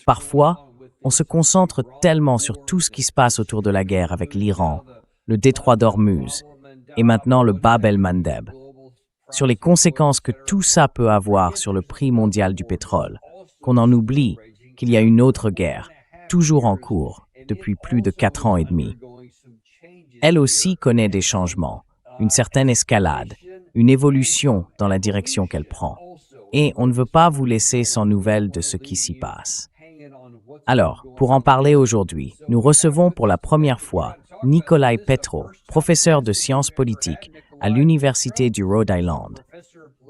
Parfois, on se concentre tellement sur tout ce qui se passe autour de la guerre avec l'Iran, le détroit d'Ormuz et maintenant le Bab el-Mandeb, sur les conséquences que tout ça peut avoir sur le prix mondial du pétrole, qu'on en oublie qu'il y a une autre guerre, toujours en cours, depuis plus de 4 ans et demi. Elle aussi connaît des changements, une certaine escalade, une évolution dans la direction qu'elle prend. Et on ne veut pas vous laisser sans nouvelles de ce qui s'y passe. Alors, pour en parler aujourd'hui, nous recevons pour la première fois Nikolai Petro, professeur de sciences politiques à l'Université du Rhode Island.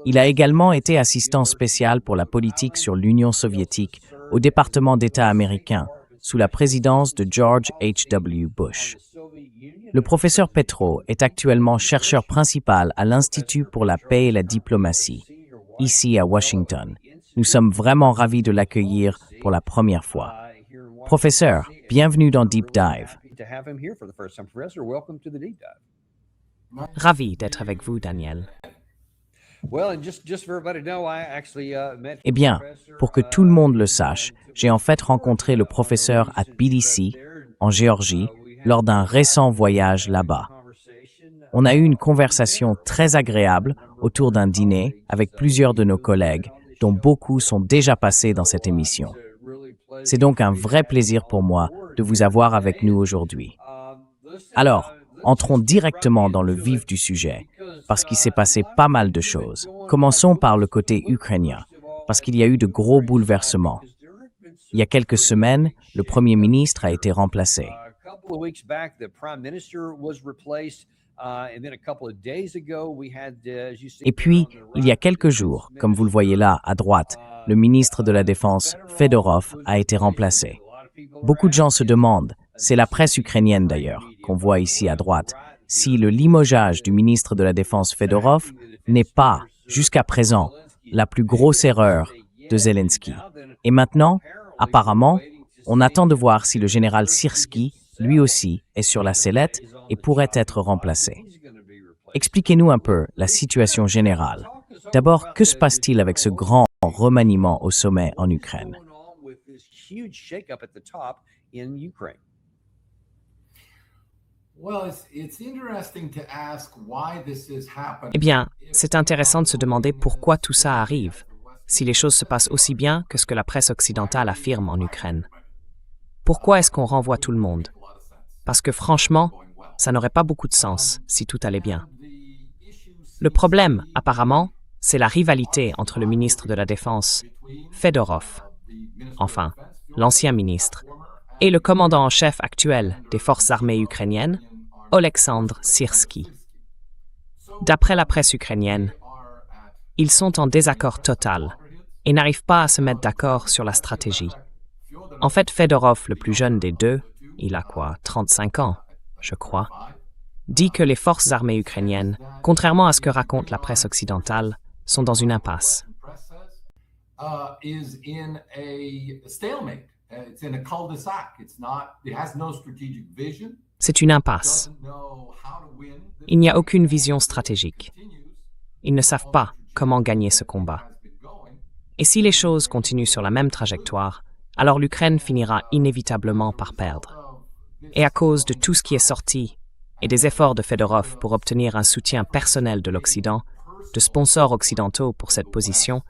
Il a également été assistant spécial pour la politique sur l'Union soviétique au département d'État américain sous la présidence de George H.W. Bush. Le professeur Petro est actuellement chercheur principal à l'Institut pour la paix et la diplomatie, ici à Washington. Nous sommes vraiment ravis de l'accueillir pour la première fois. Professeur, bienvenue dans Deep Dive. Ravi d'être avec vous, Daniel. Eh bien, pour que tout le monde le sache, j'ai en fait rencontré le professeur à Tbilissi, en Géorgie, lors d'un récent voyage là-bas. On a eu une conversation très agréable autour d'un dîner avec plusieurs de nos collègues, dont beaucoup sont déjà passés dans cette émission. C'est donc un vrai plaisir pour moi de vous avoir avec nous aujourd'hui. Alors, entrons directement dans le vif du sujet, parce qu'il s'est passé pas mal de choses. Commençons par le côté ukrainien, parce qu'il y a eu de gros bouleversements. Il y a quelques semaines, le Premier ministre a été remplacé. Et puis, il y a quelques jours, comme vous le voyez là, à droite, le ministre de la Défense, Fedorov, a été remplacé. Beaucoup de gens se demandent, c'est la presse ukrainienne d'ailleurs, qu'on voit ici à droite, si le limogeage du ministre de la Défense Fedorov n'est pas, jusqu'à présent, la plus grosse erreur de Zelensky. Et maintenant, apparemment, on attend de voir si le général Syrski, lui aussi, est sur la sellette et pourrait être remplacé. Expliquez-nous un peu la situation générale. D'abord, que se passe-t-il avec ce grand remaniement au sommet en Ukraine? Eh bien, c'est intéressant de se demander pourquoi tout ça arrive, si les choses se passent aussi bien que ce que la presse occidentale affirme en Ukraine. Pourquoi est-ce qu'on renvoie tout le monde? Parce que franchement, ça n'aurait pas beaucoup de sens si tout allait bien. Le problème, apparemment, c'est la rivalité entre le ministre de la Défense, Fedorov, enfin, l'ancien ministre, et le commandant en chef actuel des forces armées ukrainiennes, Oleksandr Syrski. D'après la presse ukrainienne, ils sont en désaccord total et n'arrivent pas à se mettre d'accord sur la stratégie. En fait, Fedorov, le plus jeune des deux, il a 35 ans, je crois, dit que les forces armées ukrainiennes, contrairement à ce que raconte la presse occidentale, sont dans une impasse. C'est une impasse. Il n'y a aucune vision stratégique. Ils ne savent pas comment gagner ce combat. Et si les choses continuent sur la même trajectoire, alors l'Ukraine finira inévitablement par perdre. Et à cause de tout ce qui est sorti et des efforts de Fedorov pour obtenir un soutien personnel de l'Occident, de sponsors occidentaux pour cette position,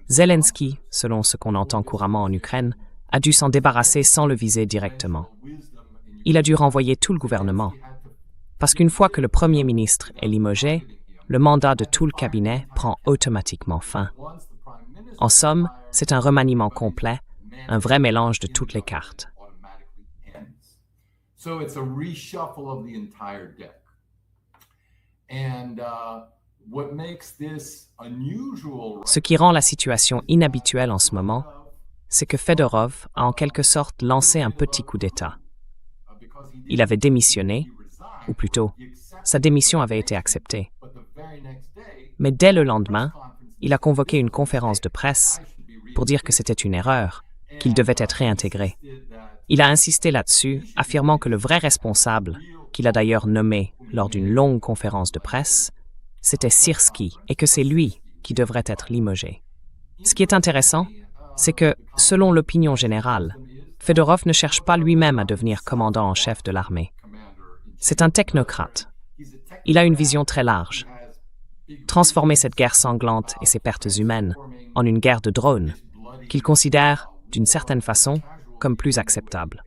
Zelensky, selon ce qu'on entend couramment en Ukraine, a dû s'en débarrasser sans le viser directement. Il a dû renvoyer tout le gouvernement. Parce qu'une fois que le Premier ministre est limogé, le mandat de tout le cabinet prend automatiquement fin. En somme, c'est un remaniement complet, un vrai mélange de toutes les cartes. So it's a reshuffle of the entire deck. And what makes this unusual... Ce qui rend la situation inhabituelle en ce moment, c'est que Fedorov a en quelque sorte lancé un petit coup d'État. Il avait démissionné, ou plutôt, sa démission avait été acceptée. Mais dès le lendemain, il a convoqué une conférence de presse pour dire que c'était une erreur, qu'il devait être réintégré. Il a insisté là-dessus, affirmant que le vrai responsable, qu'il a d'ailleurs nommé lors d'une longue conférence de presse, c'était Syrski et que c'est lui qui devrait être limogé. Ce qui est intéressant, c'est que, selon l'opinion générale, Fedorov ne cherche pas lui-même à devenir commandant en chef de l'armée. C'est un technocrate. Il a une vision très large. Transformer cette guerre sanglante et ses pertes humaines en une guerre de drones, qu'il considère, d'une certaine façon, comme plus acceptable.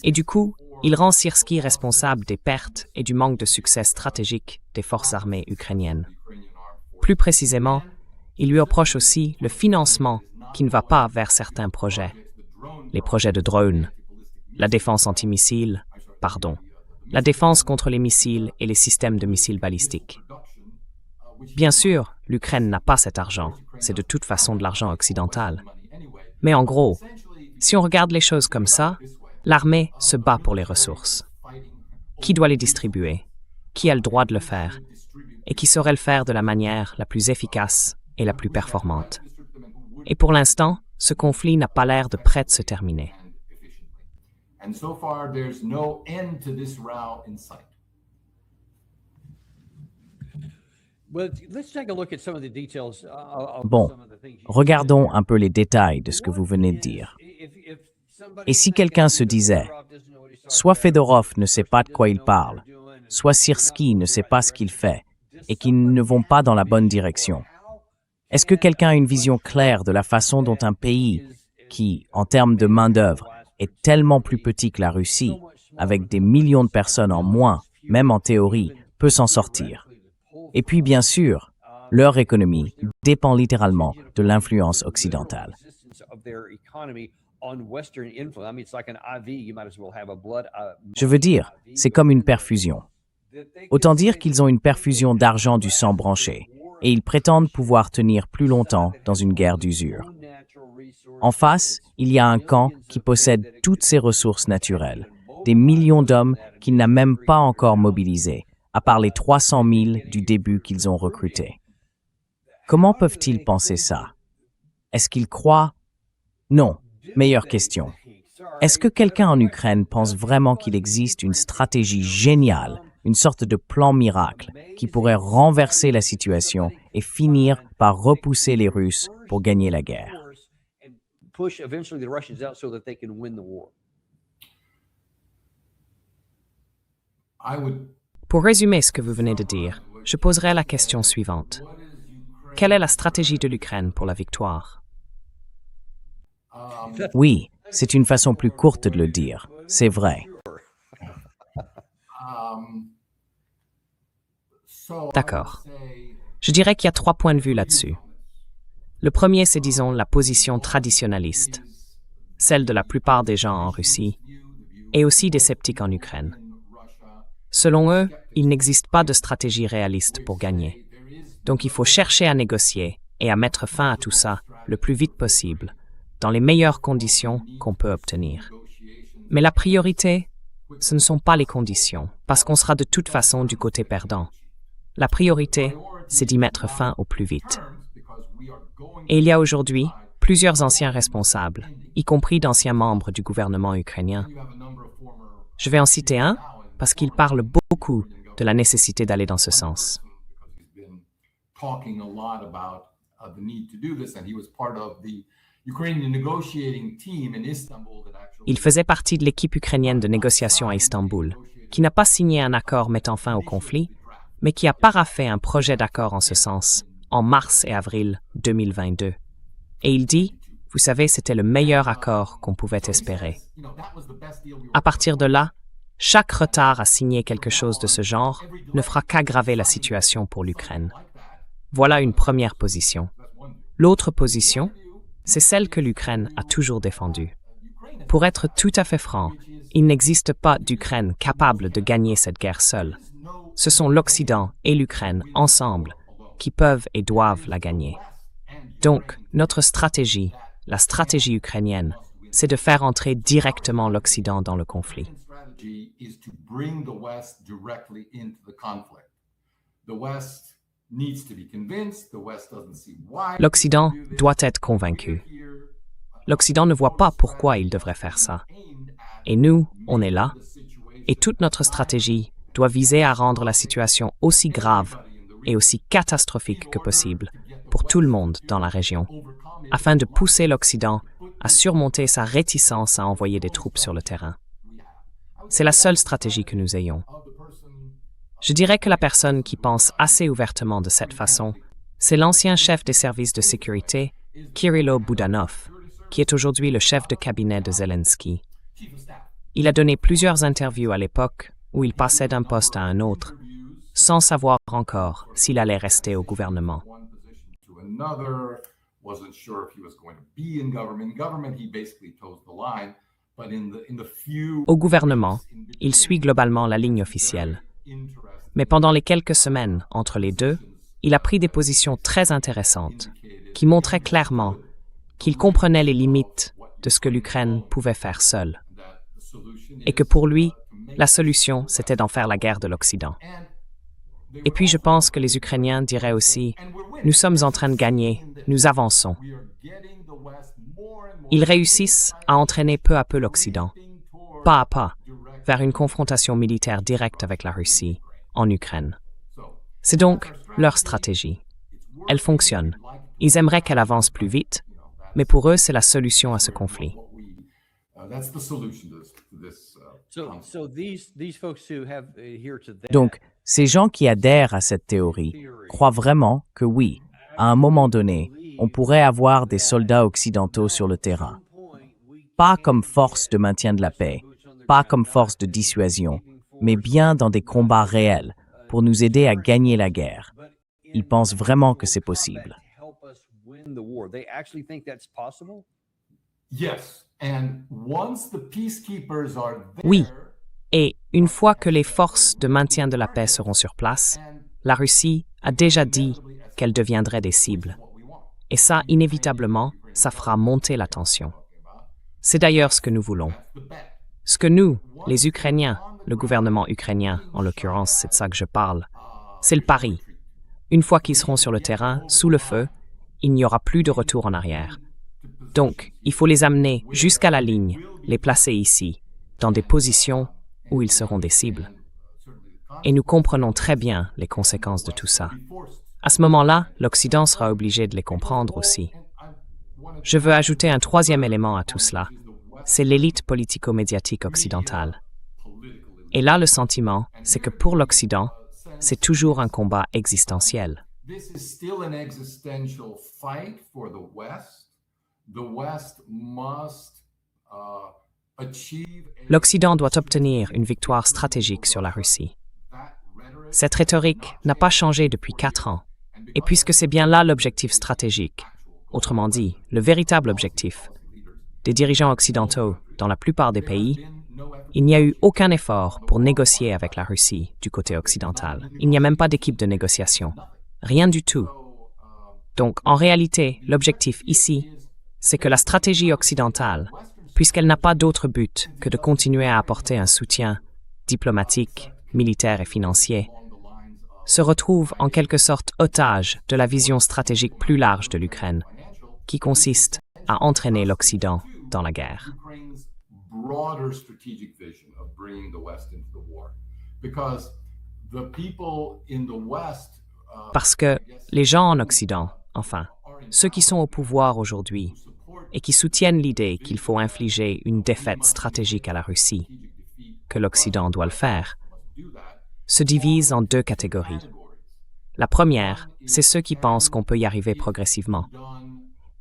Et du coup, il rend Syrski responsable des pertes et du manque de succès stratégique des forces armées ukrainiennes. Plus précisément, il lui reproche aussi le financement qui ne va pas vers certains projets. Les projets de drones, la défense la défense contre les missiles et les systèmes de missiles balistiques. Bien sûr, l'Ukraine n'a pas cet argent, c'est de toute façon de l'argent occidental. Mais en gros, si on regarde les choses comme ça, l'armée se bat pour les ressources. Qui doit les distribuer? Qui a le droit de le faire? Et qui saurait le faire de la manière la plus efficace et la plus performante? Et pour l'instant, ce conflit n'a pas l'air de près de se terminer. Bon, regardons un peu les détails de ce que vous venez de dire. Et si quelqu'un se disait, soit Fedorov ne sait pas de quoi il parle, soit Syrski ne sait pas ce qu'il fait, et qu'ils ne vont pas dans la bonne direction, est-ce que quelqu'un a une vision claire de la façon dont un pays qui, en termes de main-d'œuvre, est tellement plus petit que la Russie, avec des millions de personnes en moins, même en théorie, peut s'en sortir? Et puis, bien sûr, leur économie dépend littéralement de l'influence occidentale. Je veux dire, c'est comme une perfusion. Autant dire qu'ils ont une perfusion d'argent du sang branché, et ils prétendent pouvoir tenir plus longtemps dans une guerre d'usure. En face, il y a un camp qui possède toutes ses ressources naturelles, des millions d'hommes qu'il n'a même pas encore mobilisés, à part les 300 000 du début qu'ils ont recrutés. Comment peuvent-ils penser ça? Est-ce qu'ils croient? Non. Meilleure question. Est-ce que quelqu'un en Ukraine pense vraiment qu'il existe une stratégie géniale, une sorte de plan miracle, qui pourrait renverser la situation et finir par repousser les Russes pour gagner la guerre? Pour résumer ce que vous venez de dire, je poserai la question suivante. Quelle est la stratégie de l'Ukraine pour la victoire? Oui, c'est une façon plus courte de le dire, c'est vrai. D'accord. Je dirais qu'il y a 3 points de vue là-dessus. Le premier, c'est, disons, la position traditionnaliste, celle de la plupart des gens en Russie, et aussi des sceptiques en Ukraine. Selon eux, il n'existe pas de stratégie réaliste pour gagner. Donc il faut chercher à négocier et à mettre fin à tout ça le plus vite possible, dans les meilleures conditions qu'on peut obtenir. Mais la priorité, ce ne sont pas les conditions, parce qu'on sera de toute façon du côté perdant. La priorité, c'est d'y mettre fin au plus vite. Et il y a aujourd'hui plusieurs anciens responsables, y compris d'anciens membres du gouvernement ukrainien. Je vais en citer un, parce qu'il parle beaucoup de la nécessité d'aller dans ce sens. Il faisait partie de l'équipe ukrainienne de négociation à Istanbul, qui n'a pas signé un accord mettant fin au conflit, mais qui a paraphé un projet d'accord en ce sens, en mars et avril 2022. Et il dit, vous savez, c'était le meilleur accord qu'on pouvait espérer. À partir de là, chaque retard à signer quelque chose de ce genre ne fera qu'aggraver la situation pour l'Ukraine. Voilà une première position. L'autre position, c'est celle que l'Ukraine a toujours défendue. Pour être tout à fait franc, il n'existe pas d'Ukraine capable de gagner cette guerre seule. Ce sont l'Occident et l'Ukraine ensemble qui peuvent et doivent la gagner. Donc, notre stratégie, la stratégie ukrainienne, c'est de faire entrer directement l'Occident dans le conflit. L'Occident doit être convaincu. L'Occident ne voit pas pourquoi il devrait faire ça. Et nous, on est là, Et toute notre stratégie doit viser à rendre la situation aussi grave et aussi catastrophique que possible pour tout le monde dans la région, afin de pousser l'Occident à surmonter sa réticence à envoyer des troupes sur le terrain. C'est la seule stratégie que nous ayons. Je dirais que la personne qui pense assez ouvertement de cette façon, c'est l'ancien chef des services de sécurité, Kirilo Budanov, qui est aujourd'hui le chef de cabinet de Zelensky. Il a donné plusieurs interviews à l'époque où il passait d'un poste à un autre, sans savoir encore s'il allait rester au gouvernement. Au gouvernement, il suit globalement la ligne officielle. Mais pendant les quelques semaines entre les deux, il a pris des positions très intéressantes qui montraient clairement qu'il comprenait les limites de ce que l'Ukraine pouvait faire seule. Et que pour lui, la solution, c'était d'en faire la guerre de l'Occident. Et puis je pense que les Ukrainiens diraient aussi « Nous sommes en train de gagner, nous avançons ». Ils réussissent à entraîner peu à peu l'Occident, pas à pas, vers une confrontation militaire directe avec la Russie, en Ukraine. C'est donc leur stratégie. Elle fonctionne. Ils aimeraient qu'elle avance plus vite, mais pour eux, c'est la solution à ce conflit. Donc, ces gens qui adhèrent à cette théorie croient vraiment que oui, à un moment donné, on pourrait avoir des soldats occidentaux sur le terrain. Pas comme force de maintien de la paix, pas comme force de dissuasion, mais bien dans des combats réels pour nous aider à gagner la guerre. Ils pensent vraiment que c'est possible. Oui, et une fois que les forces de maintien de la paix seront sur place, la Russie a déjà dit qu'elle deviendrait des cibles. Et ça, inévitablement, ça fera monter la tension. C'est d'ailleurs ce que nous voulons. Ce que nous, les Ukrainiens, le gouvernement ukrainien, en l'occurrence, c'est de ça que je parle, c'est le pari. Une fois qu'ils seront sur le terrain, sous le feu, il n'y aura plus de retour en arrière. Donc, il faut les amener jusqu'à la ligne, les placer ici, dans des positions où ils seront des cibles. Et nous comprenons très bien les conséquences de tout ça. À ce moment-là, l'Occident sera obligé de les comprendre aussi. Je veux ajouter un troisième élément à tout cela. C'est l'élite politico-médiatique occidentale. Et là, le sentiment, c'est que pour l'Occident, c'est toujours un combat existentiel. L'Occident doit obtenir une victoire stratégique sur la Russie. Cette rhétorique n'a pas changé depuis 4 ans. Et puisque c'est bien là l'objectif stratégique, autrement dit, le véritable objectif, des dirigeants occidentaux dans la plupart des pays, il n'y a eu aucun effort pour négocier avec la Russie du côté occidental. Il n'y a même pas d'équipe de négociation. Rien du tout. Donc, en réalité, l'objectif ici, c'est que la stratégie occidentale, puisqu'elle n'a pas d'autre but que de continuer à apporter un soutien diplomatique, militaire et financier, se retrouve en quelque sorte otage de la vision stratégique plus large de l'Ukraine, qui consiste à entraîner l'Occident dans la guerre. Parce que les gens en Occident, enfin, ceux qui sont au pouvoir aujourd'hui et qui soutiennent l'idée qu'il faut infliger une défaite stratégique à la Russie, que l'Occident doit le faire, se divisent en 2 catégories. La première, c'est ceux qui pensent qu'on peut y arriver progressivement,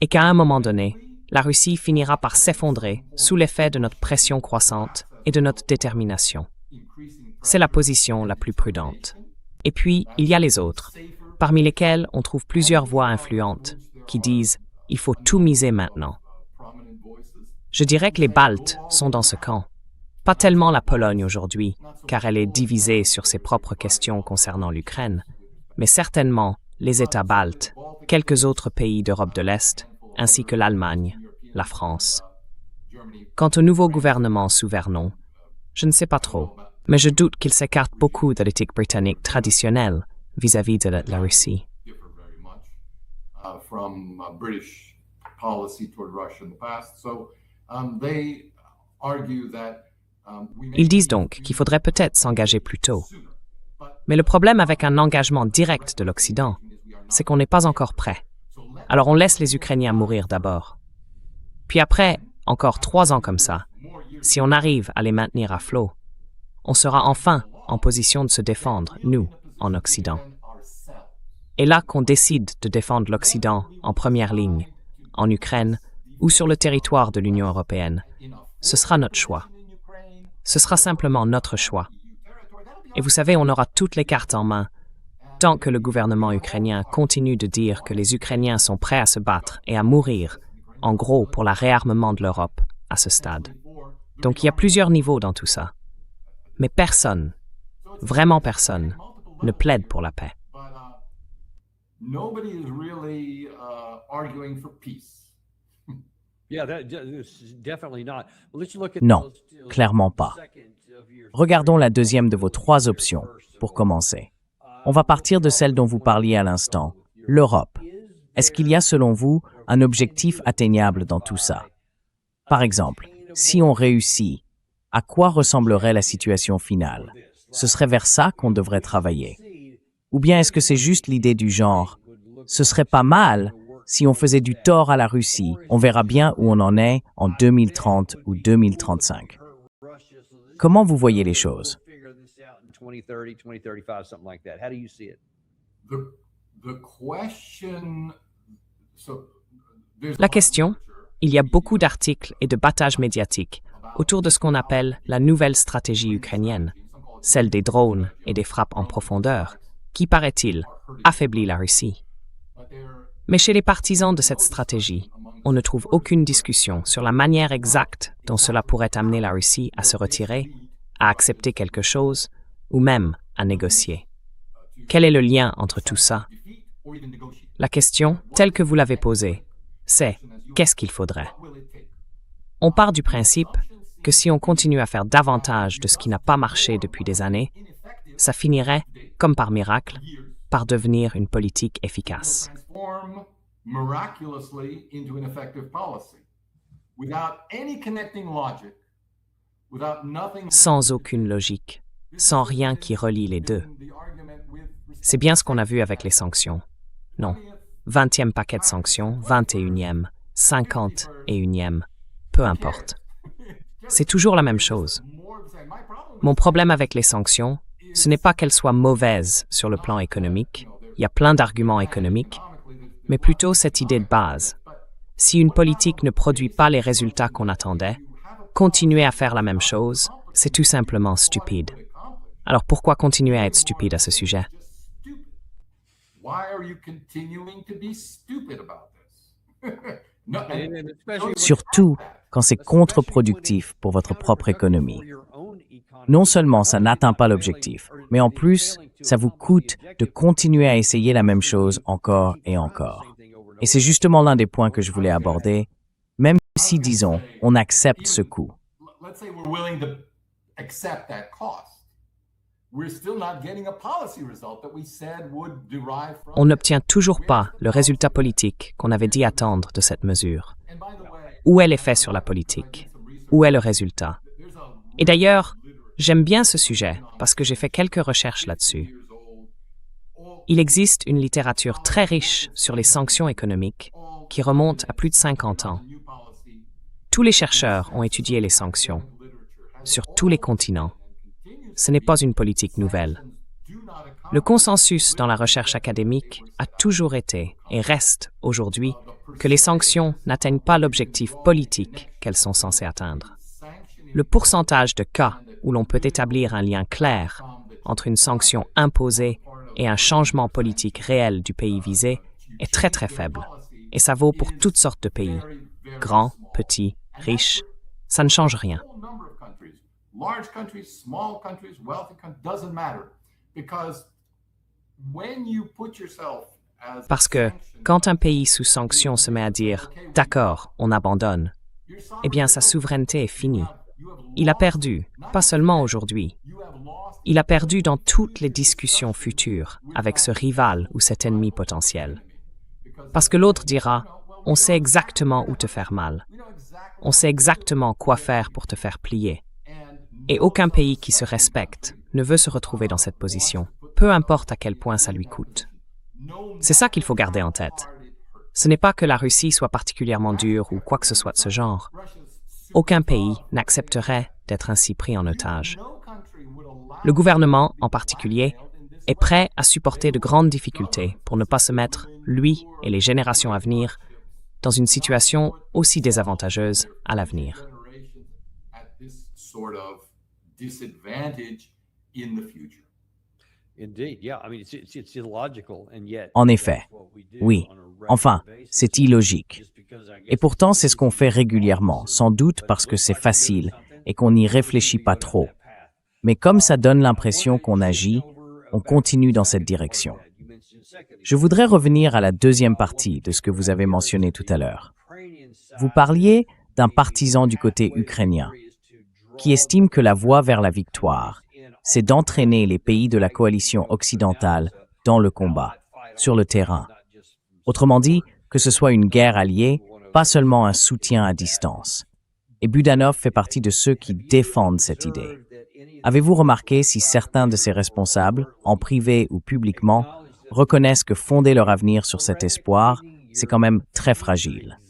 et qu'à un moment donné, la Russie finira par s'effondrer sous l'effet de notre pression croissante et de notre détermination. C'est la position la plus prudente. Et puis, il y a les autres, parmi lesquels on trouve plusieurs voix influentes qui disent « il faut tout miser maintenant ». Je dirais que les Baltes sont dans ce camp. Pas tellement la Pologne aujourd'hui, car elle est divisée sur ses propres questions concernant l'Ukraine, mais certainement les États baltes, quelques autres pays d'Europe de l'Est, ainsi que l'Allemagne, la France. Quant au nouveau gouvernement sous Vernon, je ne sais pas trop, mais je doute qu'il s'écarte beaucoup de l'éthique britannique traditionnelle vis-à-vis de la Russie. Ils disent donc qu'il faudrait peut-être s'engager plus tôt. Mais le problème avec un engagement direct de l'Occident, c'est qu'on n'est pas encore prêt. Alors on laisse les Ukrainiens mourir d'abord. Puis après, encore 3 ans comme ça, si on arrive à les maintenir à flot, on sera enfin en position de se défendre, nous, en Occident. Et là qu'on décide de défendre l'Occident en première ligne, en Ukraine ou sur le territoire de l'Union européenne, ce sera notre choix. Ce sera simplement notre choix. Et vous savez, on aura toutes les cartes en main tant que le gouvernement ukrainien continue de dire que les Ukrainiens sont prêts à se battre et à mourir, en gros, pour le réarmement de l'Europe à ce stade. Donc il y a plusieurs niveaux dans tout ça. Mais personne, vraiment personne, ne plaide pour la paix. Nobody is really arguing for peace. Non, clairement pas. Regardons la deuxième de vos 3 options, pour commencer. On va partir de celle dont vous parliez à l'instant, l'Europe. Est-ce qu'il y a, selon vous, un objectif atteignable dans tout ça? Par exemple, si on réussit, à quoi ressemblerait la situation finale? Ce serait vers ça qu'on devrait travailler. Ou bien est-ce que c'est juste l'idée du genre « ce serait pas mal si on faisait du tort à la Russie, on verra bien où on en est en 2030 ou 2035 ». Comment vous voyez les choses? La question, il y a beaucoup d'articles et de battages médiatiques autour de ce qu'on appelle la nouvelle stratégie ukrainienne, celle des drones et des frappes en profondeur, qui, paraît-il, affaiblit la Russie. Mais chez les partisans de cette stratégie, on ne trouve aucune discussion sur la manière exacte dont cela pourrait amener la Russie à se retirer, à accepter quelque chose, ou même à négocier. Quel est le lien entre tout ça? La question, telle que vous l'avez posée, c'est qu'est-ce qu'il faudrait? On part du principe que si on continue à faire davantage de ce qui n'a pas marché depuis des années, ça finirait, comme par miracle, par devenir une politique efficace. Sans aucune logique, sans rien qui relie les deux. C'est bien ce qu'on a vu avec les sanctions. Non, 20e paquet de sanctions, 21e, 51e, peu importe. C'est toujours la même chose. Mon problème avec les sanctions, ce n'est pas qu'elles soient mauvaises sur le plan économique, il y a plein d'arguments économiques, mais plutôt cette idée de base. Si une politique ne produit pas les résultats qu'on attendait, continuer à faire la même chose, c'est tout simplement stupide. Alors pourquoi continuer à être stupide à ce sujet? Surtout quand c'est contre-productif pour votre propre économie. Non seulement ça n'atteint pas l'objectif, mais en plus, ça vous coûte de continuer à essayer la même chose encore et encore. Et c'est justement l'un des points que je voulais aborder, même si, disons, on accepte ce coût. On n'obtient toujours pas le résultat politique qu'on avait dit attendre de cette mesure. Où est l'effet sur la politique? Où est le résultat? Et d'ailleurs, j'aime bien ce sujet parce que j'ai fait quelques recherches là-dessus. Il existe une littérature très riche sur les sanctions économiques qui remonte à plus de 50 ans. Tous les chercheurs ont étudié les sanctions, sur tous les continents. Ce n'est pas une politique nouvelle. Le consensus dans la recherche académique a toujours été, et reste aujourd'hui, que les sanctions n'atteignent pas l'objectif politique qu'elles sont censées atteindre. Le pourcentage de cas où l'on peut établir un lien clair entre une sanction imposée et un changement politique réel du pays visé est très très faible. Et ça vaut pour toutes sortes de pays, grands, petits, riches, ça ne change rien. Parce que quand un pays sous sanction se met à dire « d'accord, on abandonne », eh bien sa souveraineté est finie. Il a perdu, pas seulement aujourd'hui. Il a perdu dans toutes les discussions futures avec ce rival ou cet ennemi potentiel. Parce que l'autre dira « on sait exactement où te faire mal. On sait exactement quoi faire pour te faire plier. » Et aucun pays qui se respecte ne veut se retrouver dans cette position, peu importe à quel point ça lui coûte. C'est ça qu'il faut garder en tête. Ce n'est pas que la Russie soit particulièrement dure ou quoi que ce soit de ce genre. Aucun pays n'accepterait d'être ainsi pris en otage. Le gouvernement, en particulier, est prêt à supporter de grandes difficultés pour ne pas se mettre, lui et les générations à venir, dans une situation aussi désavantageuse à l'avenir. En effet, oui. Enfin, c'est illogique. Et pourtant, c'est ce qu'on fait régulièrement, sans doute parce que c'est facile et qu'on n'y réfléchit pas trop. Mais comme ça donne l'impression qu'on agit, on continue dans cette direction. Je voudrais revenir à la deuxième partie de ce que vous avez mentionné tout à l'heure. Vous parliez d'un partisan du côté ukrainien qui estime que la voie vers la victoire, c'est d'entraîner les pays de la coalition occidentale dans le combat, sur le terrain. Autrement dit, que ce soit une guerre alliée, pas seulement un soutien à distance. Et Budanov fait partie de ceux qui défendent cette idée. Avez-vous remarqué si certains de ces responsables, en privé ou publiquement, reconnaissent que fonder leur avenir sur cet espoir, c'est quand même très fragile?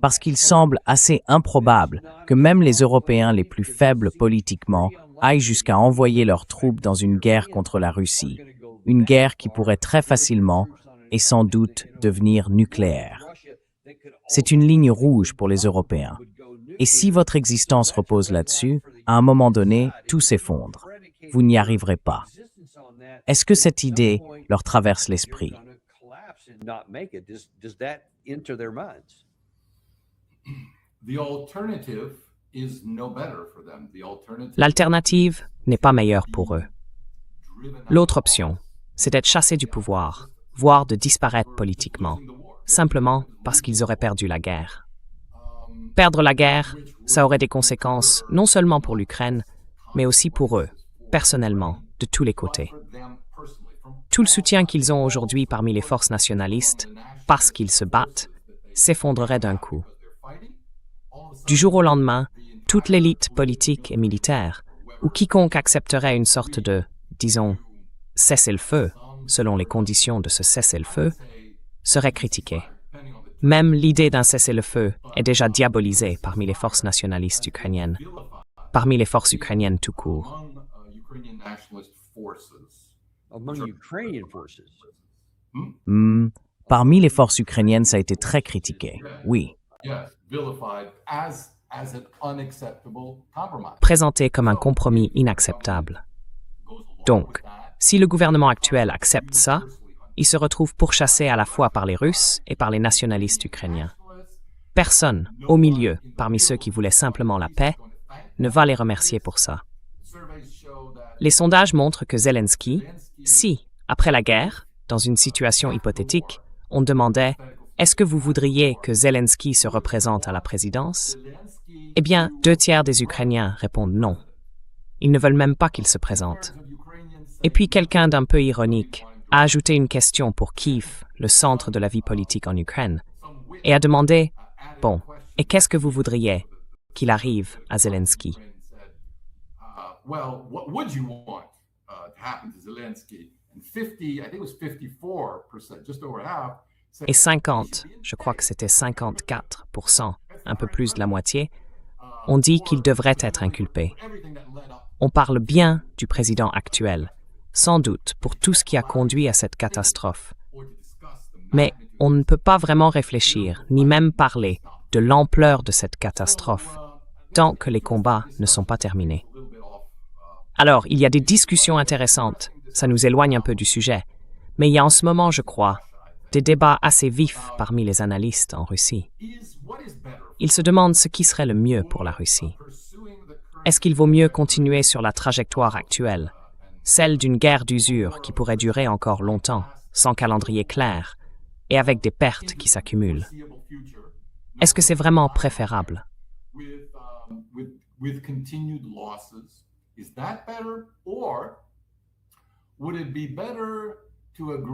Parce qu'il semble assez improbable que même les Européens les plus faibles politiquement aillent jusqu'à envoyer leurs troupes dans une guerre contre la Russie, une guerre qui pourrait très facilement et sans doute devenir nucléaire. C'est une ligne rouge pour les Européens. Et si votre existence repose là-dessus, à un moment donné, tout s'effondre. Vous n'y arriverez pas. Est-ce que cette idée leur traverse l'esprit? L'alternative n'est pas meilleure pour eux. L'autre option, c'est d'être chassés du pouvoir, voire de disparaître politiquement, simplement parce qu'ils auraient perdu la guerre. Perdre la guerre, ça aurait des conséquences non seulement pour l'Ukraine, mais aussi pour eux, personnellement, de tous les côtés. Tout le soutien qu'ils ont aujourd'hui parmi les forces nationalistes, parce qu'ils se battent, s'effondrerait d'un coup. Du jour au lendemain, toute l'élite politique et militaire, ou quiconque accepterait une sorte de, disons, cessez-le-feu, selon les conditions de ce cessez-le-feu, serait critiquée. Même l'idée d'un cessez-le-feu est déjà diabolisée parmi les forces nationalistes ukrainiennes, parmi les forces ukrainiennes tout court. Parmi les forces ukrainiennes, ça a été très critiqué, oui. Présenté comme un compromis inacceptable. Donc, si le gouvernement actuel accepte ça, il se retrouve pourchassé à la fois par les Russes et par les nationalistes ukrainiens. Personne, au milieu, parmi ceux qui voulaient simplement la paix, ne va les remercier pour ça. Les sondages montrent que Zelensky, si, après la guerre, dans une situation hypothétique, on demandait « Est-ce que vous voudriez que Zelensky se représente à la présidence ?» Eh bien, 2/3 des Ukrainiens répondent non. Ils ne veulent même pas qu'il se présente. Et puis quelqu'un d'un peu ironique a ajouté une question pour Kiev, le centre de la vie politique en Ukraine, et a demandé « Bon, et qu'est-ce que vous voudriez qu'il arrive à Zelensky ?» Et 50, je crois que c'était 54%, un peu plus de la moitié, ont dit qu'il devrait être inculpé. On parle bien du président actuel, sans doute pour tout ce qui a conduit à cette catastrophe. Mais on ne peut pas vraiment réfléchir, ni même parler, de l'ampleur de cette catastrophe, tant que les combats ne sont pas terminés. Alors, il y a des discussions intéressantes, ça nous éloigne un peu du sujet, mais il y a en ce moment, je crois, des débats assez vifs parmi les analystes en Russie. Ils se demandent ce qui serait le mieux pour la Russie. Est-ce qu'il vaut mieux continuer sur la trajectoire actuelle, celle d'une guerre d'usure qui pourrait durer encore longtemps, sans calendrier clair, et avec des pertes qui s'accumulent? Est-ce que c'est vraiment préférable?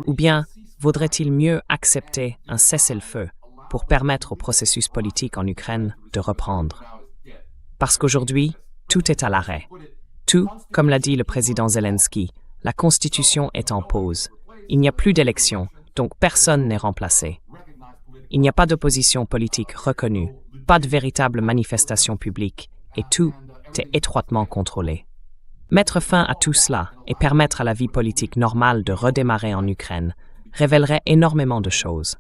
Ou bien, vaudrait-il mieux accepter un cessez-le-feu pour permettre au processus politique en Ukraine de reprendre? Parce qu'aujourd'hui, Tout est à l'arrêt. Tout, comme l'a dit le président Zelensky, la Constitution est en pause. Il n'y a plus d'élection, donc personne n'est remplacé. Il n'y a pas d'opposition politique reconnue, pas de véritable manifestation publique, et tout est étroitement contrôlé. Mettre fin à tout cela et permettre à la vie politique normale de redémarrer en Ukraine révélerait énormément de choses.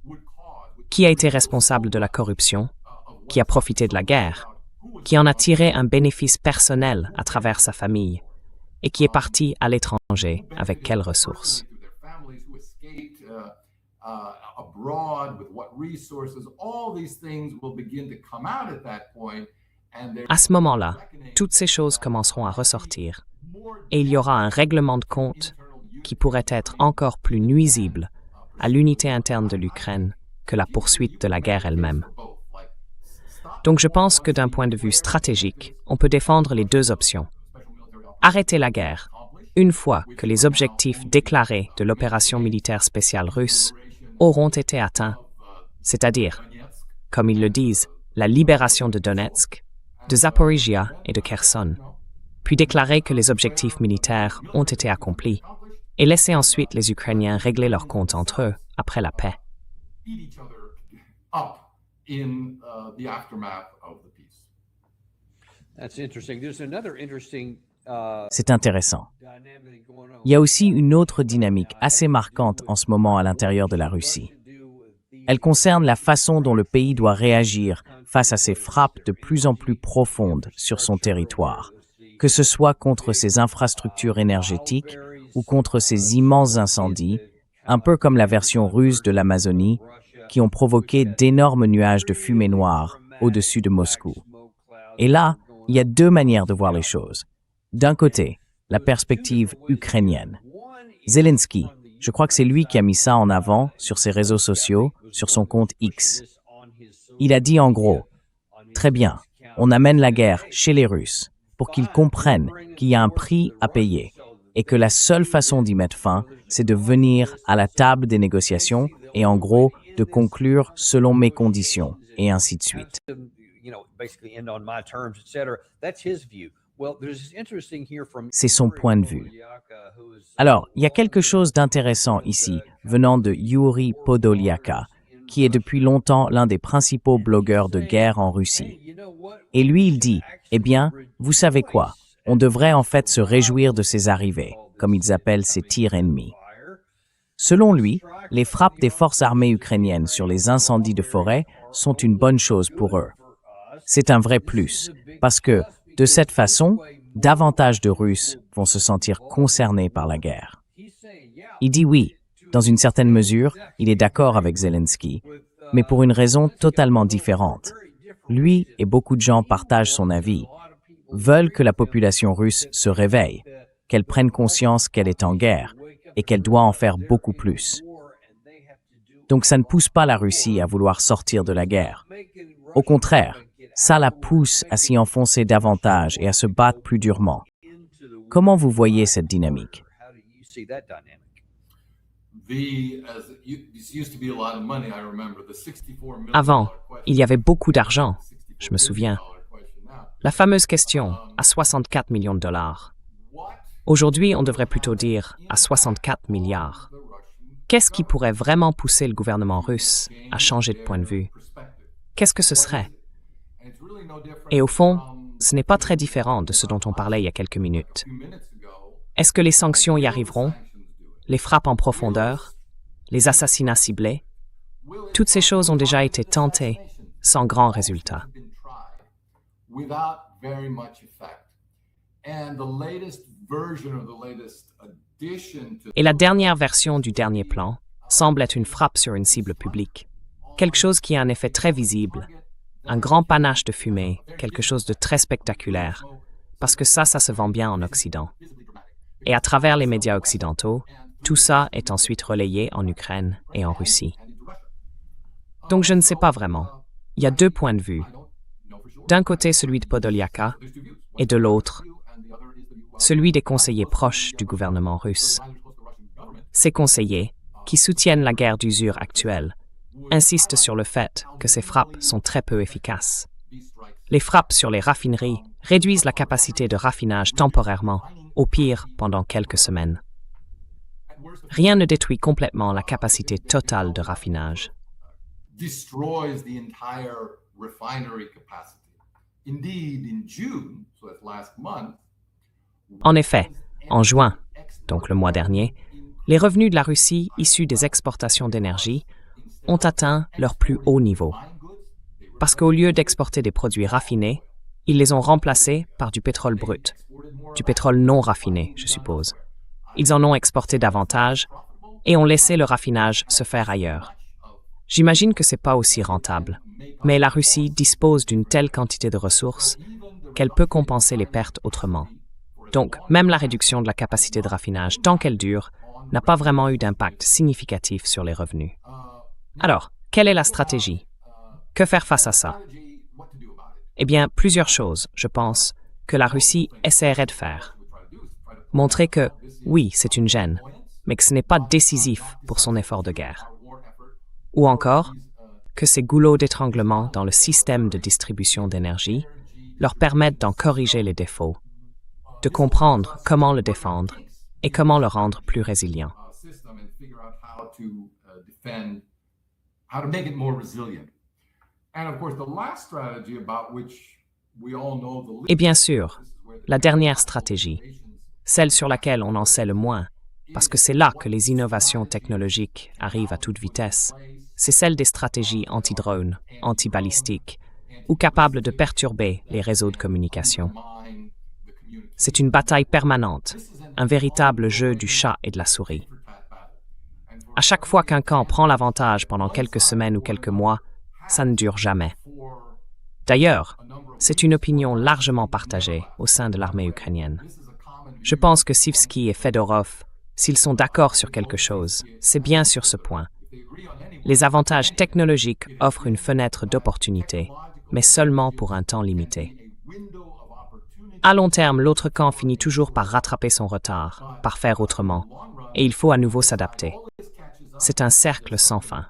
Qui a été responsable de la corruption? Qui a profité de la guerre? Qui en a tiré un bénéfice personnel à travers sa famille? Et qui est parti à l'étranger avec quelles ressources? À ce moment-là, toutes ces choses commenceront à ressortir et il y aura un règlement de compte qui pourrait être encore plus nuisible à l'unité interne de l'Ukraine que la poursuite de la guerre elle-même. Donc je pense que d'un point de vue stratégique, on peut défendre les deux options. Arrêter la guerre, une fois que les objectifs déclarés de l'opération militaire spéciale russe auront été atteints, c'est-à-dire, comme ils le disent, la libération de Donetsk, de Zaporizhia et de Kherson, puis déclarer que les objectifs militaires ont été accomplis, et laisser ensuite les Ukrainiens régler leurs comptes entre eux après la paix. C'est intéressant. Il y a aussi une autre dynamique assez marquante en ce moment à l'intérieur de la Russie. Elle concerne la façon dont le pays doit réagir face à ces frappes de plus en plus profondes sur son territoire, que ce soit contre ses infrastructures énergétiques ou contre ces immenses incendies, un peu comme la version russe de l'Amazonie, qui ont provoqué d'énormes nuages de fumée noire au-dessus de Moscou. Et là, il y a deux manières de voir les choses. D'un côté, la perspective ukrainienne. Zelensky, je crois que c'est lui qui a mis ça en avant sur ses réseaux sociaux, sur son compte X. Il a dit en gros, « Très bien, on amène la guerre chez les Russes pour qu'ils comprennent qu'il y a un prix à payer et que la seule façon d'y mettre fin, c'est de venir à la table des négociations et en gros, de conclure selon mes conditions, et ainsi de suite. » C'est son point de vue. Alors, il y a quelque chose d'intéressant ici, venant de Yuri Podolyaka, qui est depuis longtemps l'un des principaux blogueurs de guerre en Russie. Et lui, il dit, « Eh bien, vous savez quoi? On devrait en fait se réjouir de ces arrivées, comme ils appellent ces tirs ennemis. » Selon lui, les frappes des forces armées ukrainiennes sur les incendies de forêt sont une bonne chose pour eux. C'est un vrai plus, parce que, de cette façon, davantage de Russes vont se sentir concernés par la guerre. Il dit oui, dans une certaine mesure, il est d'accord avec Zelensky, mais pour une raison totalement différente. Lui et beaucoup de gens partagent son avis, veulent que la population russe se réveille, qu'elle prenne conscience qu'elle est en guerre et qu'elle doit en faire beaucoup plus. Donc ça ne pousse pas la Russie à vouloir sortir de la guerre. Au contraire, ça la pousse à s'y enfoncer davantage et à se battre plus durement. Comment vous voyez cette dynamique? Avant, il y avait beaucoup d'argent, je me souviens. La fameuse question à 64 millions de dollars. Aujourd'hui, on devrait plutôt dire à 64 milliards. Qu'est-ce qui pourrait vraiment pousser le gouvernement russe à changer de point de vue? Qu'est-ce que ce serait? Et au fond, ce n'est pas très différent de ce dont on parlait il y a quelques minutes. Est-ce que les sanctions y arriveront? Les frappes en profondeur? Les assassinats ciblés? Toutes ces choses ont déjà été tentées sans grand résultat. Et la dernière version du dernier plan semble être une frappe sur une cible publique. Quelque chose qui a un effet très visible, un grand panache de fumée, quelque chose de très spectaculaire, parce que ça se vend bien en Occident. Et à travers les médias occidentaux, tout ça est ensuite relayé en Ukraine et en Russie. Donc je ne sais pas vraiment. Il y a deux points de vue. D'un côté celui de Podolyaka, et de l'autre, celui des conseillers proches du gouvernement russe. Ces conseillers, qui soutiennent la guerre d'usure actuelle, insistent sur le fait que ces frappes sont très peu efficaces. Les frappes sur les raffineries réduisent la capacité de raffinage temporairement, au pire pendant quelques semaines. Rien ne détruit complètement la capacité totale de raffinage. Destroys the entire refinery capacity. Indeed, in June, so that's last month, En effet, en juin, donc le mois dernier, les revenus de la Russie issus des exportations d'énergie ont atteint leur plus haut niveau. Parce qu'au lieu d'exporter des produits raffinés, ils les ont remplacés par du pétrole brut, du pétrole non raffiné, je suppose. Ils en ont exporté davantage et ont laissé le raffinage se faire ailleurs. J'imagine que c'est pas aussi rentable, mais la Russie dispose d'une telle quantité de ressources qu'elle peut compenser les pertes autrement. Donc, même la réduction de la capacité de raffinage, tant qu'elle dure, n'a pas vraiment eu d'impact significatif sur les revenus. Alors, quelle est la stratégie? Que faire face à ça? Eh bien, plusieurs choses, je pense, que la Russie essaierait de faire. Montrer que, oui, c'est une gêne, mais que ce n'est pas décisif pour son effort de guerre. Ou encore, que ces goulots d'étranglement dans le système de distribution d'énergie leur permettent d'en corriger les défauts, de comprendre comment le défendre et comment le rendre plus résilient. How to make it more resilient. And of course, the last strategy about which we all know the Et bien sûr, la dernière stratégie, celle sur laquelle on en sait le moins, parce que c'est là que les innovations technologiques arrivent à toute vitesse, c'est celle des stratégies anti-drones, anti-balistiques, ou capables de perturber les réseaux de communication. C'est une bataille permanente, un véritable jeu du chat et de la souris. À chaque fois qu'un camp prend l'avantage pendant quelques semaines ou quelques mois, ça ne dure jamais. D'ailleurs, c'est une opinion largement partagée au sein de l'armée ukrainienne. Je pense que Sivsky et Fedorov, s'ils sont d'accord sur quelque chose, c'est bien sur ce point. Les avantages technologiques offrent une fenêtre d'opportunité, mais seulement pour un temps limité. À long terme, l'autre camp finit toujours par rattraper son retard, par faire autrement, et il faut à nouveau s'adapter. C'est un cercle sans fin.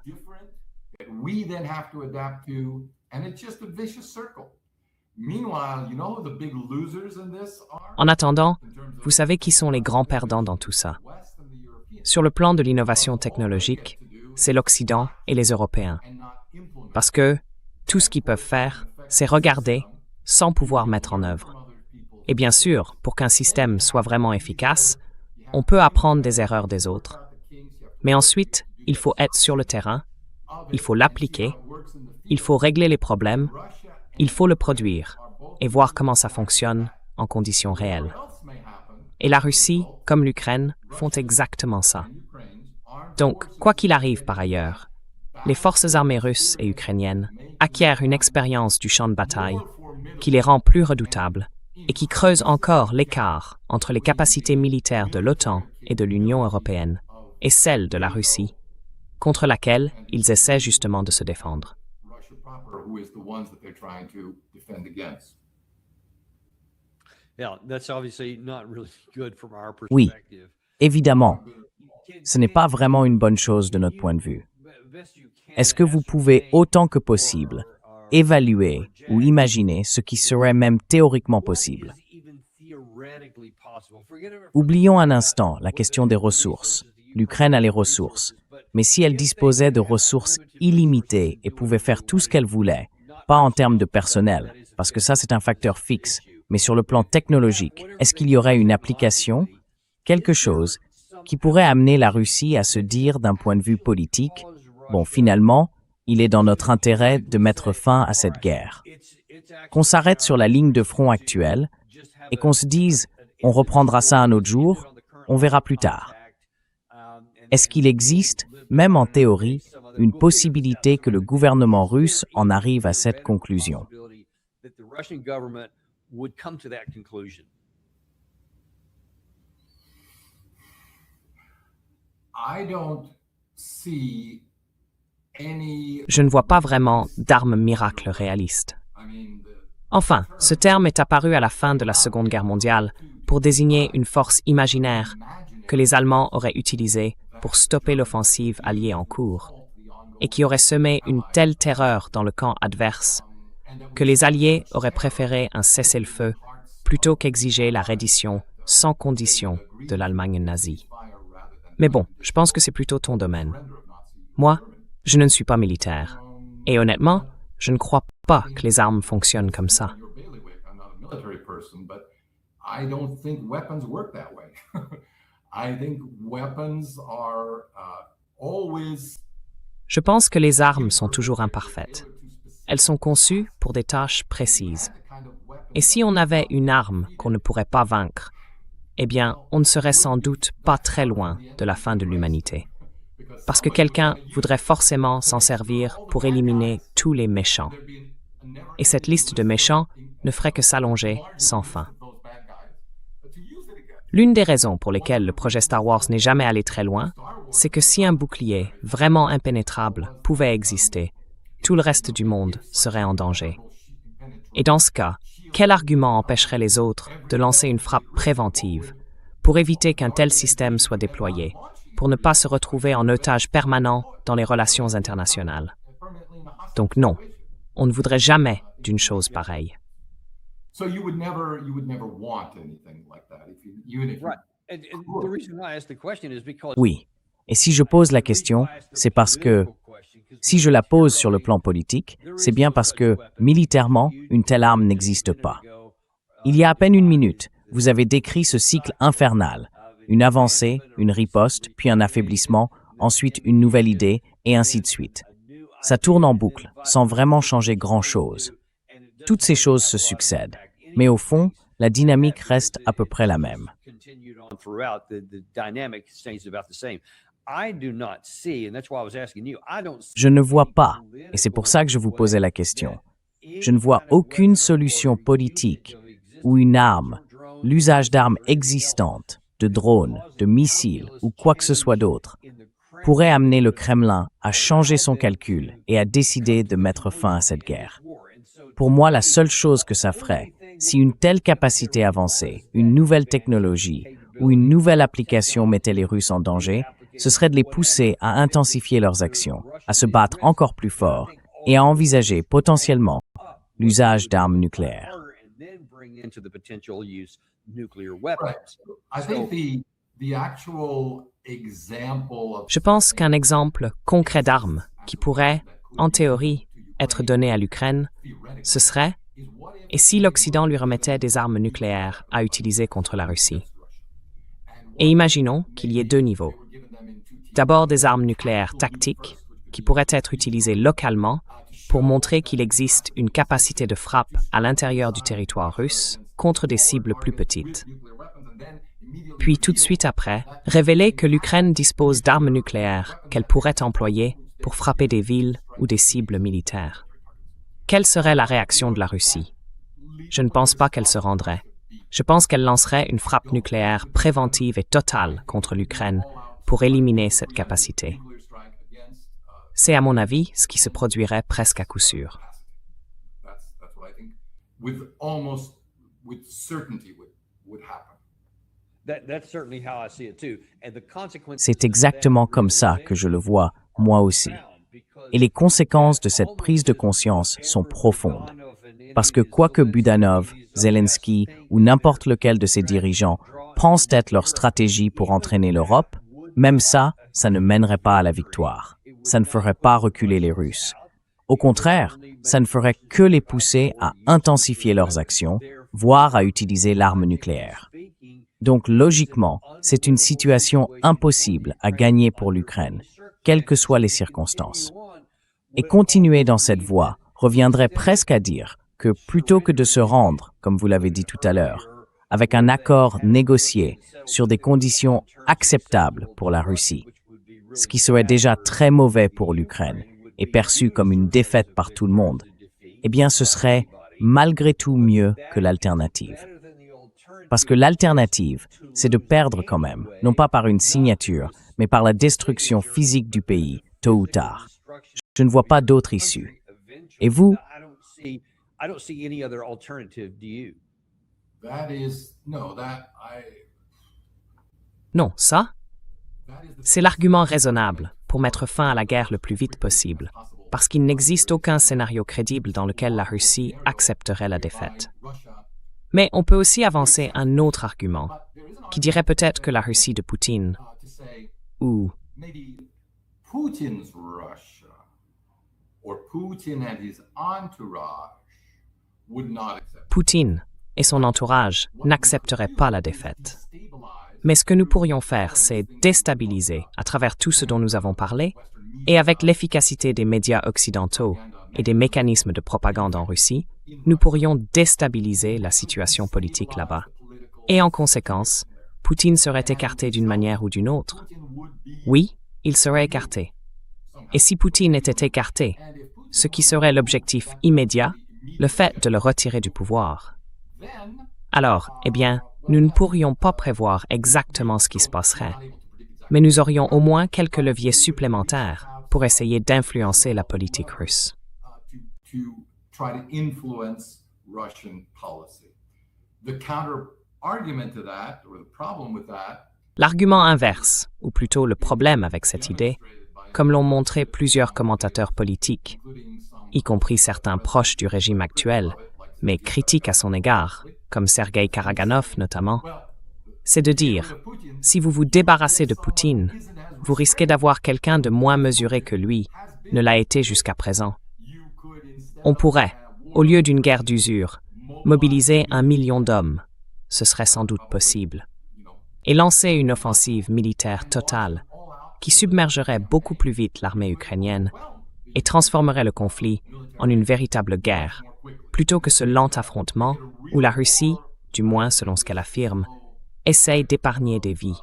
En attendant, vous savez qui sont les grands perdants dans tout ça? Sur le plan de l'innovation technologique, c'est l'Occident et les Européens. Parce que tout ce qu'ils peuvent faire, c'est regarder sans pouvoir mettre en œuvre. Et bien sûr, pour qu'un système soit vraiment efficace, on peut apprendre des erreurs des autres. Mais ensuite, il faut être sur le terrain, il faut l'appliquer, il faut régler les problèmes, il faut le produire et voir comment ça fonctionne en conditions réelles. Et la Russie, comme l'Ukraine, font exactement ça. Donc, quoi qu'il arrive par ailleurs, les forces armées russes et ukrainiennes acquièrent une expérience du champ de bataille qui les rend plus redoutables et qui creuse encore l'écart entre les capacités militaires de l'OTAN et de l'Union européenne et celles de la Russie, contre laquelle ils essaient justement de se défendre. Oui, évidemment, ce n'est pas vraiment une bonne chose de notre point de vue. Est-ce que vous pouvez, autant que possible, évaluer ou imaginer ce qui serait même théoriquement possible? Oublions un instant la question des ressources. L'Ukraine a les ressources, mais si elle disposait de ressources illimitées et pouvait faire tout ce qu'elle voulait, pas en termes de personnel, parce que ça c'est un facteur fixe, mais sur le plan technologique, est-ce qu'il y aurait une application, quelque chose, qui pourrait amener la Russie à se dire d'un point de vue politique, bon, finalement, il est dans notre intérêt de mettre fin à cette guerre. Qu'on s'arrête sur la ligne de front actuelle et qu'on se dise, on reprendra ça un autre jour, on verra plus tard. Est-ce qu'il existe, même en théorie, une possibilité que le gouvernement russe en arrive à cette conclusion? Je ne vois pas vraiment d'arme miracle réaliste. Enfin, ce terme est apparu à la fin de la Seconde Guerre mondiale pour désigner une force imaginaire que les Allemands auraient utilisée pour stopper l'offensive alliée en cours, et qui aurait semé une telle terreur dans le camp adverse que les Alliés auraient préféré un cessez-le-feu plutôt qu'exiger la reddition sans condition de l'Allemagne nazie. Mais bon, je pense que c'est plutôt ton domaine. Moi, je ne suis pas militaire. Et honnêtement, je ne crois pas que les armes fonctionnent comme ça. I don't think weapons work that way. I think weapons are always. Je pense que les armes sont toujours imparfaites. Elles sont conçues pour des tâches précises. Et si on avait une arme qu'on ne pourrait pas vaincre, eh bien, on ne serait sans doute pas très loin de la fin de l'humanité. Parce que quelqu'un voudrait forcément s'en servir pour éliminer tous les méchants. Et cette liste de méchants ne ferait que s'allonger sans fin. L'une des raisons pour lesquelles le projet Star Wars n'est jamais allé très loin, c'est que si un bouclier vraiment impénétrable pouvait exister, tout le reste du monde serait en danger. Et dans ce cas, quel argument empêcherait les autres de lancer une frappe préventive pour éviter qu'un tel système soit déployé, pour ne pas se retrouver en otage permanent dans les relations internationales? Donc non, on ne voudrait jamais d'une chose pareille. So you would never want anything like that, even if you. Right. And the reason why I asked the question is because Oui. Et si je pose la question, c'est parce que, si je la pose sur le plan politique, c'est bien parce que, militairement, une telle arme n'existe pas. Il y a à peine une minute, vous avez décrit ce cycle infernal. Une avancée, une riposte, puis un affaiblissement, ensuite une nouvelle idée, et ainsi de suite. Ça tourne en boucle, sans vraiment changer grand-chose. Toutes ces choses se succèdent. Mais au fond, la dynamique reste à peu près la même. Je ne vois pas, et c'est pour ça que je vous posais la question, je ne vois aucune solution politique où une arme, l'usage d'armes existantes, de drones, de missiles ou quoi que ce soit d'autre, pourrait amener le Kremlin à changer son calcul et à décider de mettre fin à cette guerre. Pour moi, la seule chose que ça ferait, si une telle capacité avancée, une nouvelle technologie ou une nouvelle application mettait les Russes en danger, ce serait de les pousser à intensifier leurs actions, à se battre encore plus fort et à envisager potentiellement l'usage d'armes nucléaires. I think the actual example of. Je pense qu'un exemple concret d'arme qui pourrait, en théorie, être donné à l'Ukraine, ce serait, et si l'Occident lui remettait des armes nucléaires à utiliser contre la Russie? Et imaginons qu'il y ait deux niveaux. D'abord des armes nucléaires tactiques qui pourraient être utilisées localement pour montrer qu'il existe une capacité de frappe à l'intérieur du territoire russe contre des cibles plus petites. Puis tout de suite après, révéler que l'Ukraine dispose d'armes nucléaires qu'elle pourrait employer pour frapper des villes ou des cibles militaires. Quelle serait la réaction de la Russie? Je ne pense pas qu'elle se rendrait. Je pense qu'elle lancerait une frappe nucléaire préventive et totale contre l'Ukraine pour éliminer cette capacité. C'est à mon avis ce qui se produirait presque à coup sûr. That's what I think. With certainty would happen. That's certainly how I see it too. And the consequences. C'est exactement comme ça que je le vois, moi aussi. Et les conséquences de cette prise de conscience sont profondes. Parce que quoi que Budanov, Zelensky ou n'importe lequel de ses dirigeants pensent être leur stratégie pour entraîner l'Europe, même ça ne mènerait pas à la victoire. Ça ne ferait pas reculer les Russes. Au contraire, ça ne ferait que les pousser à intensifier leurs actions, voire à utiliser l'arme nucléaire. Donc logiquement, c'est une situation impossible à gagner pour l'Ukraine, quelles que soient les circonstances. Et continuer dans cette voie reviendrait presque à dire que plutôt que de se rendre, comme vous l'avez dit tout à l'heure, avec un accord négocié sur des conditions acceptables pour la Russie, ce qui serait déjà très mauvais pour l'Ukraine et perçu comme une défaite par tout le monde, eh bien ce serait malgré tout mieux que l'alternative. Parce que l'alternative, c'est de perdre quand même, non pas par une signature, mais par la destruction physique du pays, tôt ou tard. Je ne vois pas d'autre issue. Et vous? I don't see any other alternative, do you? Non, ça, c'est l'argument raisonnable pour mettre fin à la guerre le plus vite possible, parce qu'il n'existe aucun scénario crédible dans lequel la Russie accepterait la défaite. Mais on peut aussi avancer un autre argument, qui dirait peut-être que la Russie de Poutine, to say ou maybe Putin's Russia or Putin and his entourage would not accept. Poutine et son entourage n'accepteraient pas la défaite. Mais ce que nous pourrions faire, c'est déstabiliser à travers tout ce dont nous avons parlé, et avec l'efficacité des médias occidentaux et des mécanismes de propagande en Russie, nous pourrions déstabiliser la situation politique là-bas. Et en conséquence, Poutine serait écarté d'une manière ou d'une autre. Oui, il serait écarté. Et si Poutine était écarté, ce qui serait l'objectif immédiat, le fait de le retirer du pouvoir. Alors, eh bien, nous ne pourrions pas prévoir exactement ce qui se passerait, mais nous aurions au moins quelques leviers supplémentaires pour essayer d'influencer la politique russe. To try to influence Russian policy. The counter argument to that, or the problem with that, L'argument inverse, ou plutôt le problème avec cette idée, comme l'ont montré plusieurs commentateurs politiques, y compris certains proches du régime actuel, mais critiques à son égard, comme Sergei Karaganov notamment, c'est de dire, si vous vous débarrassez de Poutine, vous risquez d'avoir quelqu'un de moins mesuré que lui ne l'a été jusqu'à présent. On pourrait, au lieu d'une guerre d'usure, mobiliser 1 million d'hommes, ce serait sans doute possible, et lancer une offensive militaire totale qui submergerait beaucoup plus vite l'armée ukrainienne et transformerait le conflit en une véritable guerre, plutôt que ce lent affrontement où la Russie, du moins selon ce qu'elle affirme, essaye d'épargner des vies.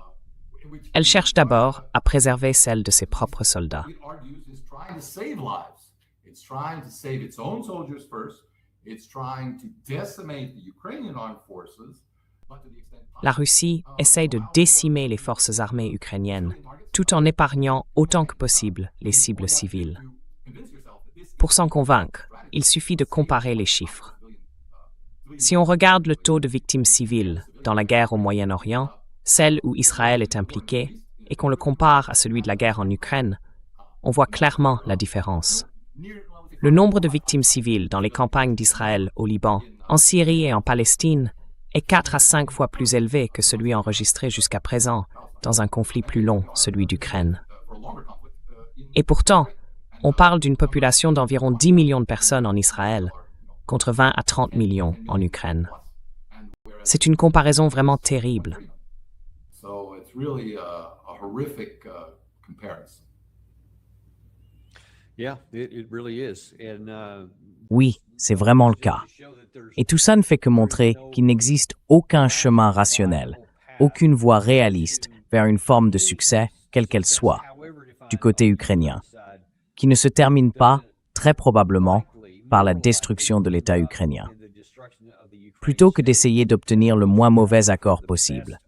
Elle cherche d'abord à préserver celles de ses propres soldats. it argues, is trying to save lives. It's trying to save its own soldiers first. It's trying to decimate the Ukrainian armed forces. But to the extent La Russie essaye de décimer les forces armées ukrainiennes, tout en épargnant autant que possible les cibles civiles. Pour s'en convaincre, il suffit de comparer les chiffres. Si on regarde le taux de victimes civiles dans la guerre au Moyen-Orient, celle où Israël est impliqué, et qu'on le compare à celui de la guerre en Ukraine, on voit clairement la différence. Le nombre de victimes civiles dans les campagnes d'Israël au Liban, en Syrie et en Palestine est 4 à 5 fois plus élevé que celui enregistré jusqu'à présent dans un conflit plus long, celui d'Ukraine. Et pourtant, on parle d'une population d'environ 10 millions de personnes en Israël, contre 20 à 30 millions en Ukraine. C'est une comparaison vraiment terrible. So it's really a horrific comparison. Yeah, it really is. And Oui, c'est vraiment le cas. Et tout ça ne fait que montrer qu'il n'existe aucun chemin rationnel, aucune voie réaliste vers une forme de succès, quelle qu'elle soit, du côté ukrainien, qui ne se termine pas, très probablement, par la destruction de l'État ukrainien. Plutôt que d'essayer d'obtenir le moins mauvais accord possible,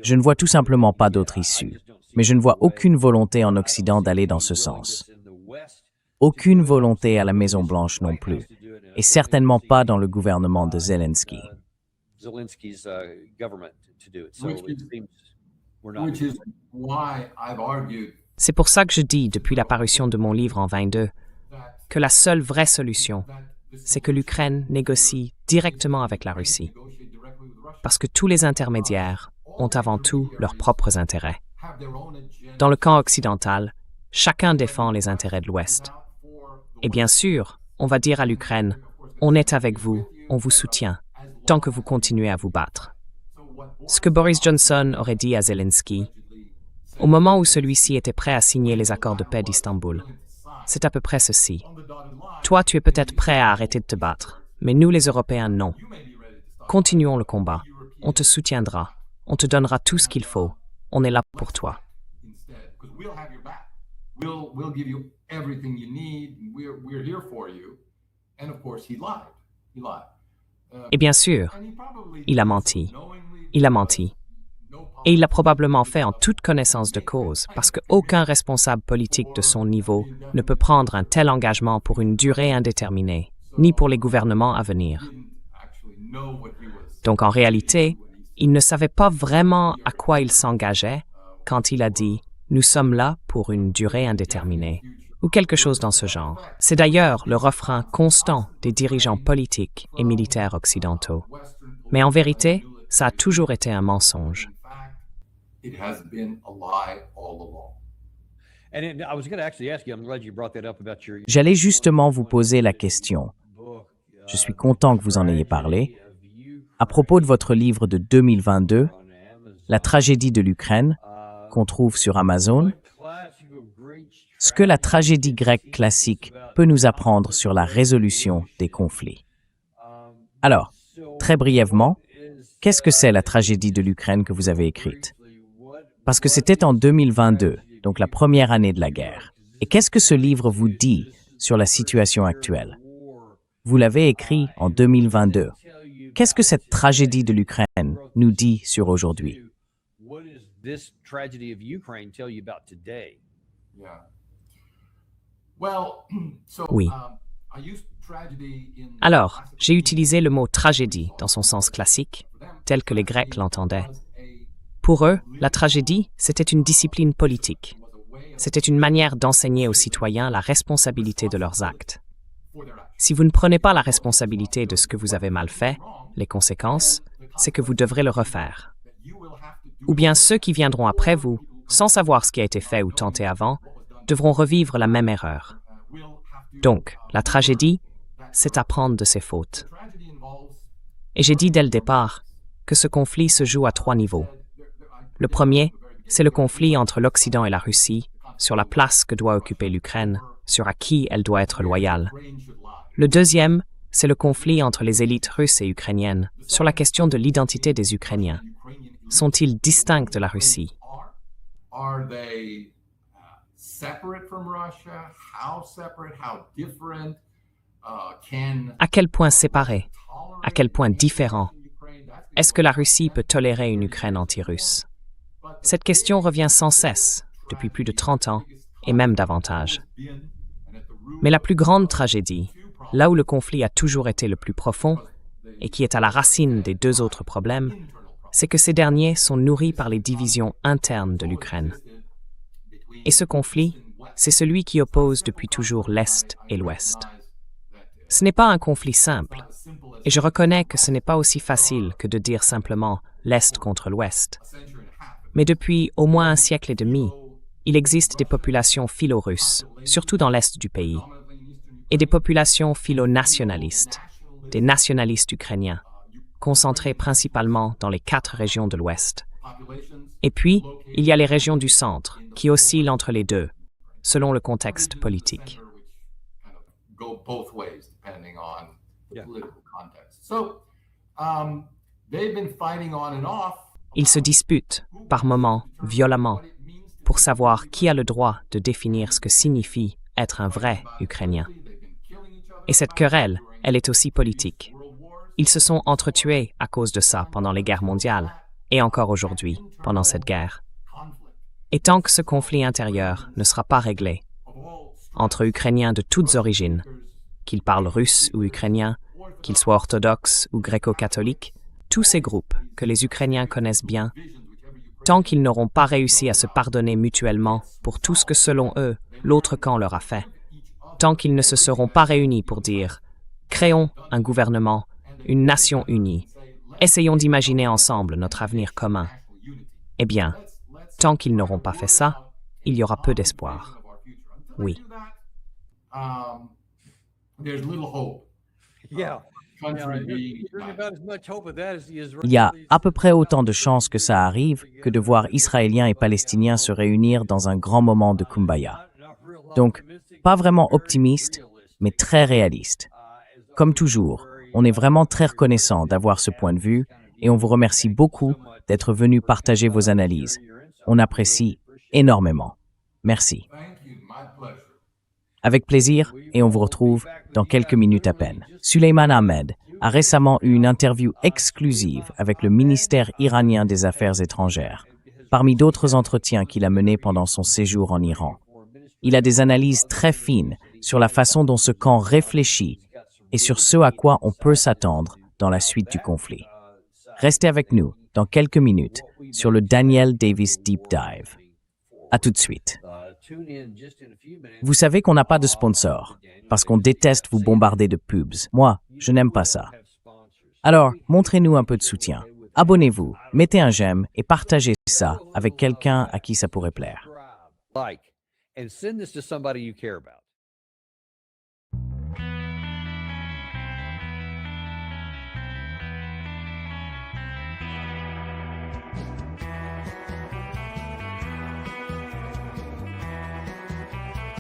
je ne vois tout simplement pas d'autre issue, mais je ne vois aucune volonté en Occident d'aller dans ce sens. Aucune volonté à la Maison-Blanche non plus, et certainement pas dans le gouvernement de Zelensky. Zelensky's government to do it. So Which it is- seems we're not. Which is why I've argued C'est pour ça que je dis, depuis la parution de mon livre en 22, that que la seule vraie solution, c'est que l'Ukraine négocie directement avec la Russie, negotiate directly with Russia, parce que tous les intermédiaires ont avant tout leurs propres intérêts. have their own agenda Dans le camp occidental, chacun défend les intérêts de l'Ouest. for Et bien sûr, on va dire à l'Ukraine, on est avec vous, on vous soutient, tant que vous continuez à vous battre. Ce que Boris Johnson aurait dit à Zelensky, au moment où celui-ci était prêt à signer les accords de paix d'Istanbul, c'est à peu près ceci. Toi, tu es peut-être prêt à arrêter de te battre, mais nous, les Européens, non. Continuons le combat. On te soutiendra. On te donnera tout ce qu'il faut. On est là pour toi. instead, because we'll have your back. We'll give you everything you need. And we're here for you. And of course, he lied. He lied. Et bien sûr, And he probably il a menti. knowingly Il a menti. Et il l'a probablement fait en toute connaissance de cause, parce qu'aucun responsable politique de son niveau ne peut prendre un tel engagement pour une durée indéterminée, ni pour les gouvernements à venir. didn't actually know what he was. Donc en réalité, il ne savait pas vraiment à quoi il s'engageait quand il a dit « Nous sommes là pour une durée indéterminée » ou quelque chose dans ce genre. C'est d'ailleurs le refrain constant des dirigeants politiques et militaires occidentaux. Western Mais en vérité, ça a toujours été un mensonge. In fact, it has been a lie all along. And I was going to actually ask you, I'm glad you brought that up about your J'allais justement vous poser la question. Je suis content que vous en ayez parlé. À propos de votre livre de 2022, La tragédie de l'Ukraine, qu'on trouve sur Amazon, ce que la tragédie grecque classique peut nous apprendre sur la résolution des conflits. Alors, très brièvement, qu'est-ce que c'est la tragédie de l'Ukraine que vous avez écrite? Parce que c'était en 2022, donc la première année de la guerre. Et qu'est-ce que ce livre vous dit sur la situation actuelle? Vous l'avez écrit en 2022. Qu'est-ce que cette tragédie de l'Ukraine nous dit sur aujourd'hui? What does this tragedy of Ukraine tell you about today? Yeah. Well, so Oui. I used tragedy in Alors, j'ai utilisé le mot tragédie dans son sens classique, tel que les Grecs l'entendaient. Pour eux, la tragédie, c'était une discipline politique. C'était une manière d'enseigner aux citoyens la responsabilité de leurs actes. Si vous ne prenez pas la responsabilité de ce que vous avez mal fait, les conséquences, c'est que vous devrez le refaire. Ou bien ceux qui viendront après vous, sans savoir ce qui a été fait ou tenté avant, devront revivre la même erreur. Donc, la tragédie, c'est apprendre de ses fautes. Et j'ai dit dès le départ que ce conflit se joue à 3 niveaux. Le premier, c'est le conflit entre l'Occident et la Russie, sur la place que doit occuper l'Ukraine, sur à qui elle doit être loyale. Le deuxième, c'est le conflit entre les élites russes et ukrainiennes, sur la question de l'identité des Ukrainiens. Sont-ils distincts de la Russie? Are they separate from Russia? How separate? How different? À quel point séparés? À quel point différents? Est-ce que la Russie peut tolérer une Ukraine anti-russe? Cette question revient sans cesse, depuis plus de 30 ans, et même davantage. Mais la plus grande tragédie, là où le conflit a toujours été le plus profond, et qui est à la racine des 2 autres problèmes, c'est que ces derniers sont nourris par les divisions internes de l'Ukraine. Et ce conflit, c'est celui qui oppose depuis toujours l'Est et l'Ouest. Ce n'est pas un conflit simple, et je reconnais que ce n'est pas aussi facile que de dire simplement l'Est contre l'Ouest. Mais depuis au moins un siècle et demi, il existe des populations philo-russes, surtout dans l'Est du pays, et des populations philo-nationalistes, des nationalistes ukrainiens, concentrés principalement dans les 4 régions de l'Ouest. Et puis, il y a les régions du centre, qui oscillent entre les deux, selon le contexte politique. Go both ways depending on the Yeah. political context. So, they've been fighting on and off. Ils se disputent, par moments, violemment, pour savoir qui a le droit de définir ce que signifie être un vrai Ukrainien. Et cette querelle, elle est aussi politique. Ils se sont entretués à cause de ça pendant les guerres mondiales, et encore aujourd'hui, pendant cette guerre. Et tant que ce conflit intérieur ne sera pas réglé, entre Ukrainiens de toutes origines, qu'ils parlent russe ou ukrainien, qu'ils soient orthodoxes ou gréco-catholiques, tous ces groupes que les Ukrainiens connaissent bien, tant qu'ils n'auront pas réussi à se pardonner mutuellement pour tout ce que, selon eux, l'autre camp leur a fait, tant qu'ils ne se seront pas réunis pour dire « Créons un gouvernement, une nation unie, essayons d'imaginer ensemble notre avenir commun », eh bien, tant qu'ils n'auront pas fait ça, il y aura peu d'espoir. Oui. There's little hope. Yeah. Country being There's about as much hope of that as the Israelis. Il y a à peu près autant de chances que ça arrive que de voir Israéliens et Palestiniens se réunir dans un grand moment de Kumbaya. Donc, pas vraiment optimiste, mais très réaliste. Comme toujours, on est vraiment très reconnaissant d'avoir ce point de vue et on vous remercie beaucoup d'être venu partager vos analyses. On apprécie énormément. Merci. Thank you. My pleasure. Avec plaisir, et on vous retrouve dans quelques minutes à peine. Suleiman Ahmed a récemment eu une interview exclusive avec le ministère iranien des Affaires étrangères, parmi d'autres entretiens qu'il a menés pendant son séjour en Iran. Il a des analyses très fines sur la façon dont ce camp réfléchit et sur ce à quoi on peut s'attendre dans la suite du conflit. Restez avec nous dans quelques minutes sur le Daniel Davis Deep Dive. À tout de suite. Vous savez qu'on n'a pas de sponsor, parce qu'on déteste vous bombarder de pubs. Moi, je n'aime pas ça. Alors, montrez-nous un peu de soutien. Abonnez-vous, mettez un j'aime et partagez ça avec quelqu'un à qui ça pourrait plaire. Like, and send this to somebody you care about.